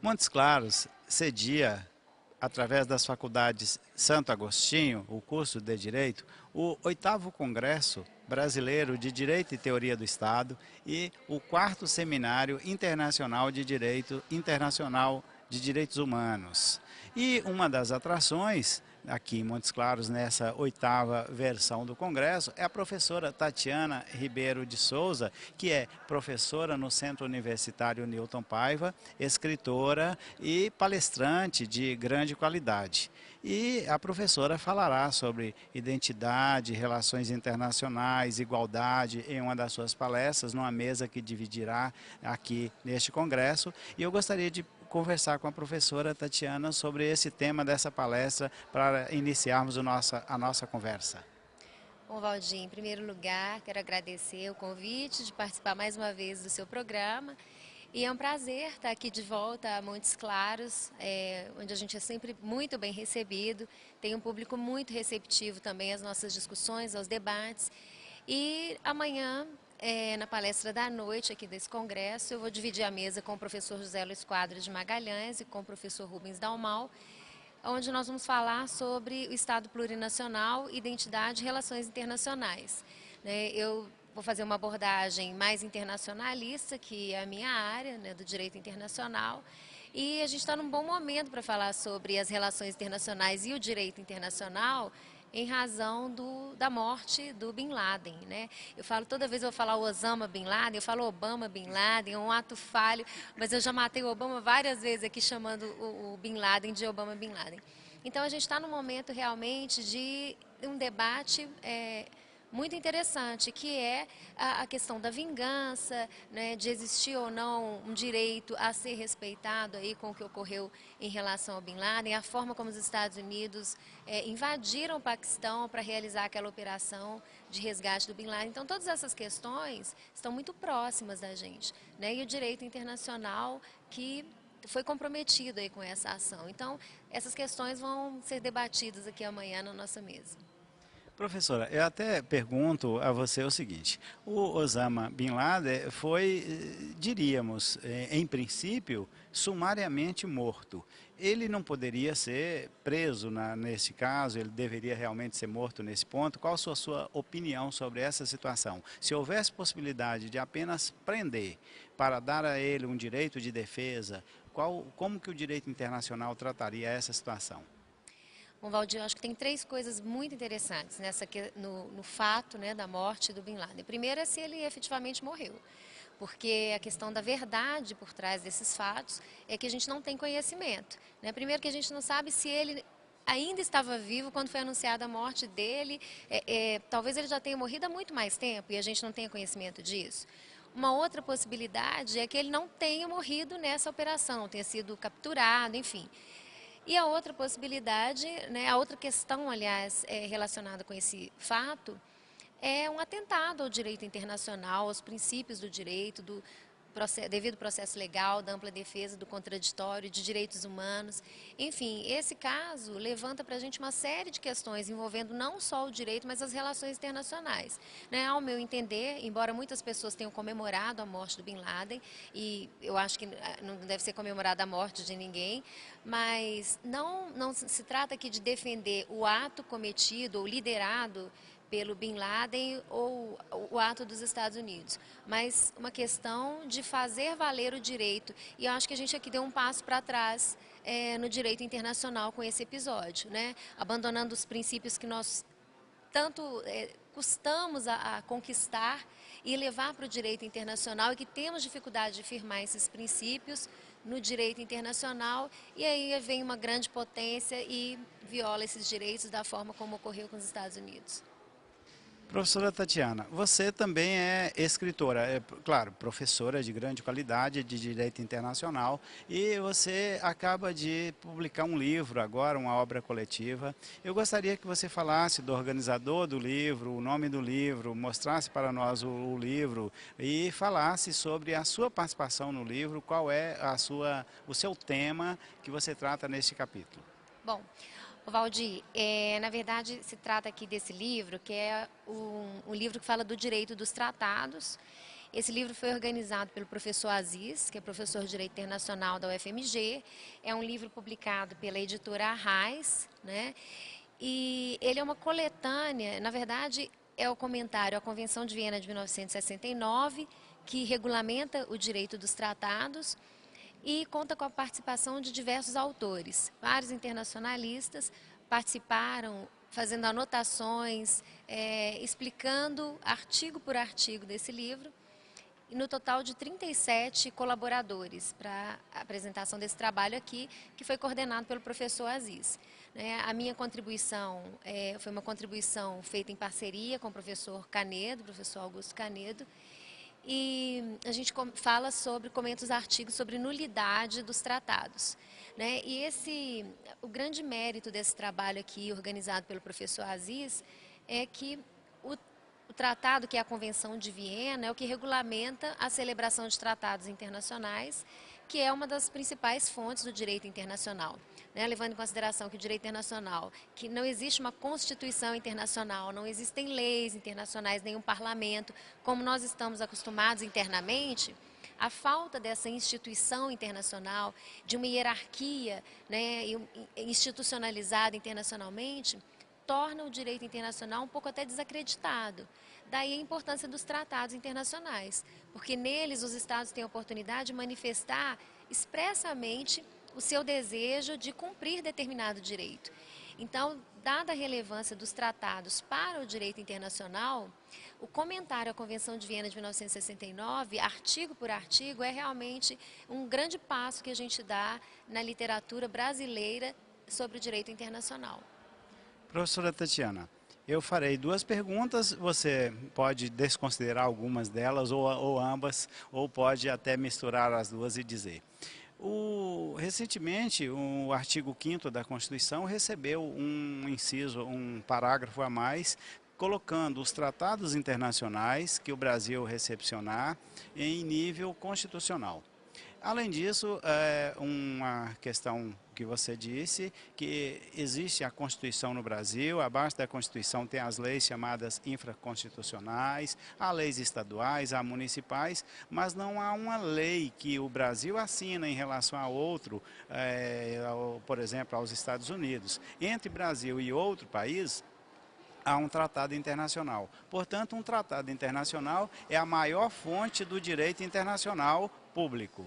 Montes Claros cedia, através das faculdades Santo Agostinho, o curso de Direito, o 8º Congresso Brasileiro de Direito e Teoria do Estado e o 4º Seminário Internacional de Direito Internacional de Direitos Humanos. E uma das atrações aqui em Montes Claros, nessa 8ª versão do Congresso, é a professora Tatiana Ribeiro de Souza, que é professora no Centro Universitário Newton Paiva, escritora e palestrante de grande qualidade. E a professora falará sobre identidade, relações internacionais, igualdade em uma das suas palestras, numa mesa que dividirá aqui neste congresso. E eu gostaria de conversar com a professora Tatiana sobre esse tema dessa palestra para iniciarmos a nossa conversa. Bom, Valdir, em primeiro lugar, quero agradecer o convite de participar mais uma vez do seu programa. E é um prazer estar aqui de volta a Montes Claros, onde a gente é sempre muito bem recebido, tem um público muito receptivo também às nossas discussões, aos debates. E amanhã, na palestra da noite aqui desse congresso, eu vou dividir a mesa com o professor José Luiz Quadros de Magalhães e com o professor Rubens Dalmau, onde nós vamos falar sobre o Estado plurinacional, identidade e relações internacionais. Eu vou fazer uma abordagem mais internacionalista, que é a minha área, do direito internacional, e a gente está num bom momento para falar sobre as relações internacionais e o direito internacional, em razão da morte do Bin Laden, Eu falo, toda vez eu vou falar Osama Bin Laden, eu falo Obama Bin Laden, é um ato falho, mas eu já matei o Obama várias vezes aqui chamando o Bin Laden de Obama Bin Laden. Então a gente está num momento realmente de um debate muito interessante, que é a questão da vingança, de existir ou não um direito a ser respeitado aí com o que ocorreu em relação ao Bin Laden, a forma como os Estados Unidos invadiram o Paquistão para realizar aquela operação de resgate do Bin Laden. Então, todas essas questões estão muito próximas da gente, E o direito internacional que foi comprometido aí com essa ação. Então, essas questões vão ser debatidas aqui amanhã na nossa mesa. Professora, eu até pergunto a você o seguinte: o Osama Bin Laden foi, diríamos, em princípio, sumariamente morto. Ele não poderia ser preso nesse caso, ele deveria realmente ser morto nesse ponto. Qual a sua opinião sobre essa situação? Se houvesse possibilidade de apenas prender para dar a ele um direito de defesa, como que o direito internacional trataria essa situação? Bom, Valdir, eu acho que tem três coisas muito interessantes no fato da morte do Bin Laden. Primeiro é se ele efetivamente morreu, porque a questão da verdade por trás desses fatos é que a gente não tem conhecimento. Primeiro que a gente não sabe se ele ainda estava vivo quando foi anunciada a morte dele, talvez ele já tenha morrido há muito mais tempo e a gente não tenha conhecimento disso. Uma outra possibilidade é que ele não tenha morrido nessa operação, tenha sido capturado, enfim. E a outra possibilidade, a outra questão, aliás, relacionada com esse fato, é um atentado ao direito internacional, aos princípios do direito, do devido processo legal, da ampla defesa, do contraditório, de direitos humanos. Enfim, esse caso levanta para a gente uma série de questões envolvendo não só o direito, mas as relações internacionais. Ao meu entender, embora muitas pessoas tenham comemorado a morte do Bin Laden, e eu acho que não deve ser comemorada a morte de ninguém, mas não se trata aqui de defender o ato cometido ou liderado pelo Bin Laden ou o ato dos Estados Unidos, mas uma questão de fazer valer o direito. E eu acho que a gente aqui deu um passo para trás no direito internacional com esse episódio, abandonando os princípios que nós tanto custamos a conquistar e levar para o direito internacional, e que temos dificuldade de firmar esses princípios no direito internacional, e aí vem uma grande potência e viola esses direitos da forma como ocorreu com os Estados Unidos. Professora Tatiana, você também é escritora, claro, professora de grande qualidade de direito internacional, e você acaba de publicar um livro agora, uma obra coletiva. Eu gostaria que você falasse do organizador do livro, o nome do livro, mostrasse para nós o livro e falasse sobre a sua participação no livro, qual é o seu tema que você trata neste capítulo. Bom, Valdir, na verdade se trata aqui desse livro, que é um livro que fala do direito dos tratados, Esse livro foi organizado pelo professor Aziz, que é professor de Direito Internacional da UFMG. É um livro publicado pela editora Arraiz, né? E ele é uma coletânea, na verdade, é o comentário à Convenção de Viena de 1969, que regulamenta o direito dos tratados e conta com a participação de diversos autores. Vários internacionalistas participaram, fazendo anotações, explicando artigo por artigo desse livro, e no total de 37 colaboradores para a apresentação desse trabalho aqui, que foi coordenado pelo professor Aziz. A minha contribuição foi uma contribuição feita em parceria com o professor Canedo, professor Augusto Canedo, e a gente comenta os artigos sobre nulidade dos tratados. E o grande mérito desse trabalho aqui, organizado pelo professor Aziz, é que o tratado, que é a Convenção de Viena, é o que regulamenta a celebração de tratados internacionais, que é uma das principais fontes do direito internacional. Levando em consideração que o direito internacional, que não existe uma constituição internacional, não existem leis internacionais, nenhum parlamento, como nós estamos acostumados internamente, a falta dessa instituição internacional, de uma hierarquia, institucionalizada internacionalmente, torna o direito internacional um pouco até desacreditado. Daí a importância dos tratados internacionais, porque neles os Estados têm a oportunidade de manifestar expressamente o seu desejo de cumprir determinado direito. Então, dada a relevância dos tratados para o direito internacional, o comentário à Convenção de Viena de 1969, artigo por artigo, é realmente um grande passo que a gente dá na literatura brasileira sobre o direito internacional. Professora Tatiana, eu farei duas perguntas, você pode desconsiderar algumas delas ou ambas, ou pode até misturar as duas e dizer. Recentemente, o artigo 5º da Constituição recebeu um inciso, um parágrafo a mais, colocando os tratados internacionais que o Brasil recepcionar em nível constitucional. Além disso, uma questão que você disse, que existe a Constituição no Brasil, abaixo da Constituição tem as leis chamadas infraconstitucionais, há leis estaduais, há municipais, mas não há uma lei que o Brasil assina em relação a outro, por exemplo, aos Estados Unidos. Entre Brasil e outro país, há um tratado internacional. Portanto, um tratado internacional é a maior fonte do direito internacional público.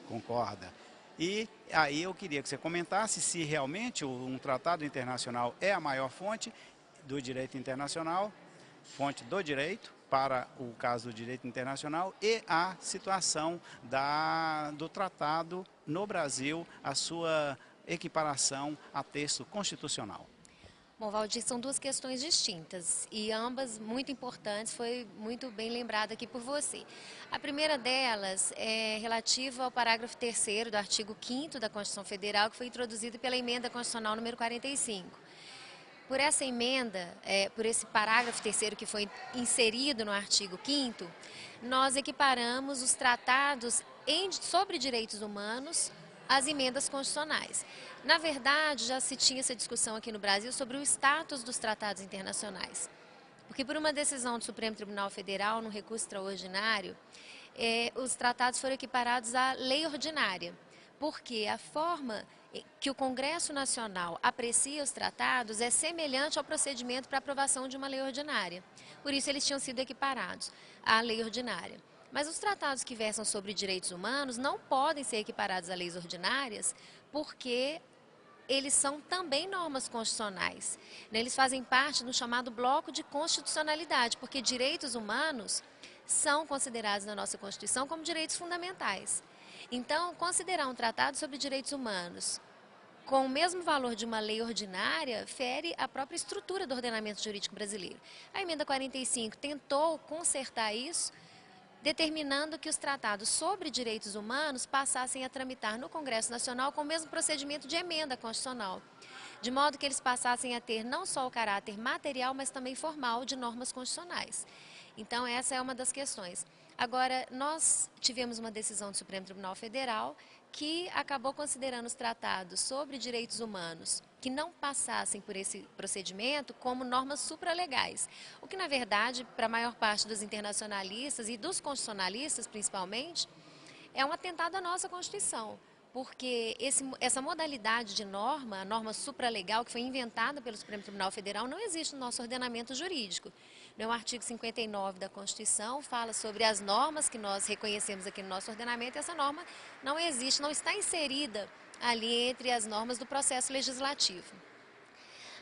Concorda? E aí eu queria que você comentasse se realmente um tratado internacional é a maior fonte do direito internacional, fonte do direito, para o caso do direito internacional, e a situação do tratado no Brasil, a sua equiparação a texto constitucional. Bom, Valdir, são duas questões distintas e ambas muito importantes, foi muito bem lembrada aqui por você. A primeira delas é relativa ao parágrafo 3º do artigo 5º da Constituição Federal, que foi introduzido pela emenda constitucional número 45. Por essa emenda, por esse parágrafo 3º que foi inserido no artigo 5º, nós equiparamos os tratados sobre direitos humanos às emendas constitucionais. Na verdade, já se tinha essa discussão aqui no Brasil sobre o status dos tratados internacionais. Porque por uma decisão do Supremo Tribunal Federal, no recurso extraordinário, os tratados foram equiparados à lei ordinária. Porque a forma que o Congresso Nacional aprecia os tratados é semelhante ao procedimento para aprovação de uma lei ordinária. Por isso, eles tinham sido equiparados à lei ordinária. Mas os tratados que versam sobre direitos humanos não podem ser equiparados a leis ordinárias porque eles são também normas constitucionais. Eles fazem parte do chamado bloco de constitucionalidade, porque direitos humanos são considerados na nossa Constituição como direitos fundamentais. Então, considerar um tratado sobre direitos humanos com o mesmo valor de uma lei ordinária fere a própria estrutura do ordenamento jurídico brasileiro. A emenda 45 tentou consertar isso, determinando que os tratados sobre direitos humanos passassem a tramitar no Congresso Nacional com o mesmo procedimento de emenda constitucional, de modo que eles passassem a ter não só o caráter material, mas também formal de normas constitucionais. Então, essa é uma das questões. Agora, nós tivemos uma decisão do Supremo Tribunal Federal que acabou considerando os tratados sobre direitos humanos que não passassem por esse procedimento como normas supralegais, o que, na verdade, para a maior parte dos internacionalistas e dos constitucionalistas, principalmente, é um atentado à nossa Constituição, porque essa modalidade de norma, a norma supralegal que foi inventada pelo Supremo Tribunal Federal, não existe no nosso ordenamento jurídico. O artigo 59 da Constituição fala sobre as normas que nós reconhecemos aqui no nosso ordenamento, e essa norma não existe, não está inserida ali entre as normas do processo legislativo.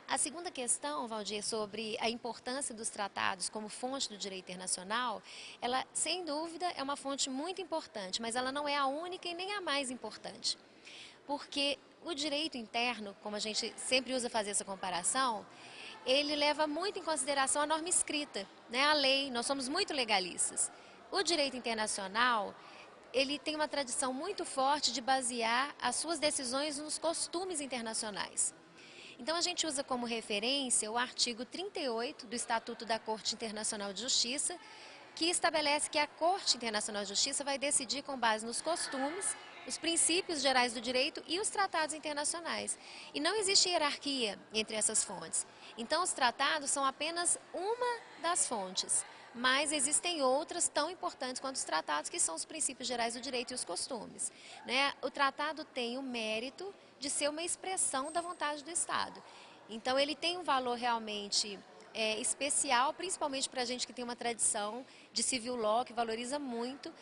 A segunda questão, Valdir, sobre a importância dos tratados como fonte do direito internacional, ela, sem dúvida, é uma fonte muito importante, mas ela não é a única e nem a mais importante. Porque o direito interno, como a gente sempre usa fazer essa comparação, ele leva muito em consideração a norma escrita, né? A lei, nós somos muito legalistas. O direito internacional, ele tem uma tradição muito forte de basear as suas decisões nos costumes internacionais. Então, a gente usa como referência o artigo 38 do Estatuto da Corte Internacional de Justiça, que estabelece que a Corte Internacional de Justiça vai decidir com base nos costumes, os princípios gerais do direito e os tratados internacionais. E não existe hierarquia entre essas fontes. Então, os tratados são apenas uma das fontes, mas existem outras tão importantes quanto os tratados, que são os princípios gerais do direito e os costumes, né? O tratado tem o mérito de ser uma expressão da vontade do Estado. Então, ele tem um valor realmente especial, principalmente para a gente que tem uma tradição de civil law, que valoriza muito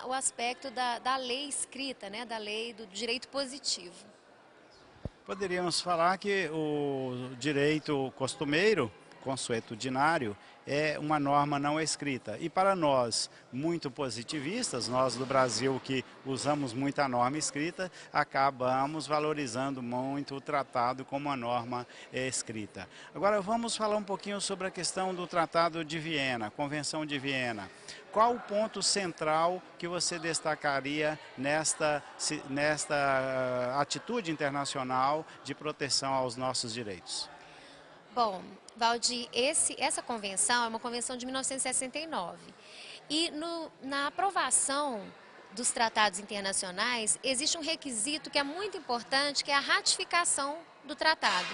o aspecto da lei escrita, né, da lei do direito positivo. Poderíamos falar que o direito costumeiro, consuetudinário, é uma norma não escrita. E para nós, muito positivistas, nós do Brasil que usamos muita norma escrita, acabamos valorizando muito o tratado como uma norma escrita. Agora vamos falar um pouquinho sobre a questão do Tratado de Viena, Convenção de Viena. Qual o ponto central que você destacaria nesta atitude internacional de proteção aos nossos direitos? Bom, Valdir, essa convenção é uma convenção de 1969 e na aprovação dos tratados internacionais existe um requisito que é muito importante, que é a ratificação do tratado.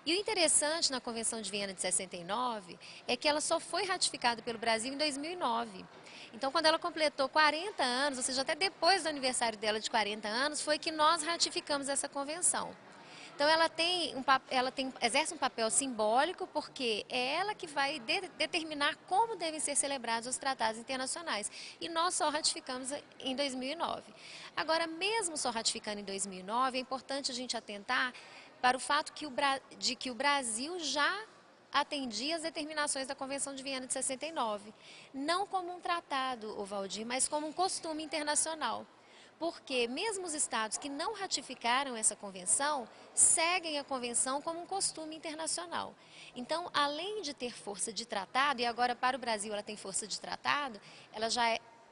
E o interessante na Convenção de Viena de 69 é que ela só foi ratificada pelo Brasil em 2009. Então, quando ela completou 40 anos, ou seja, até depois do aniversário dela de 40 anos, foi que nós ratificamos essa convenção. Então, exerce um papel simbólico, porque é ela que vai determinar como devem ser celebrados os tratados internacionais. E nós só ratificamos em 2009. Agora, mesmo só ratificando em 2009, é importante a gente atentar para o fato de que o Brasil já atendia as determinações da Convenção de Viena de 69. Não como um tratado, Valdir, mas como um costume internacional. Porque mesmo os estados que não ratificaram essa convenção, seguem a convenção como um costume internacional. Então, além de ter força de tratado, e agora para o Brasil ela tem força de tratado,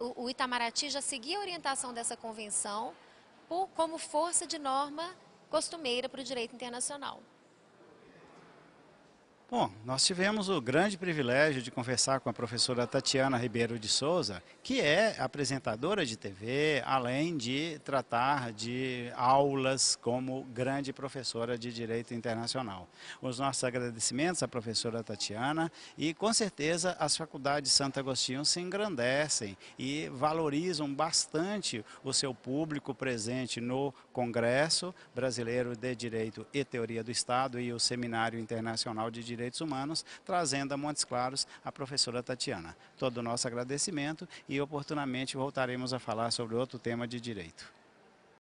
o Itamaraty já seguia a orientação dessa convenção como força de norma costumeira para o direito internacional. Bom, nós tivemos o grande privilégio de conversar com a professora Tatiana Ribeiro de Souza, que é apresentadora de TV, além de tratar de aulas como grande professora de Direito Internacional. Os nossos agradecimentos à professora Tatiana e, com certeza, as faculdades Santo Agostinho se engrandecem e valorizam bastante o seu público presente no Congresso Brasileiro de Direito e Teoria do Estado e o Seminário Internacional de Direitos Humanos, trazendo a Montes Claros a professora Tatiana. Todo o nosso agradecimento e oportunamente voltaremos a falar sobre outro tema de direito.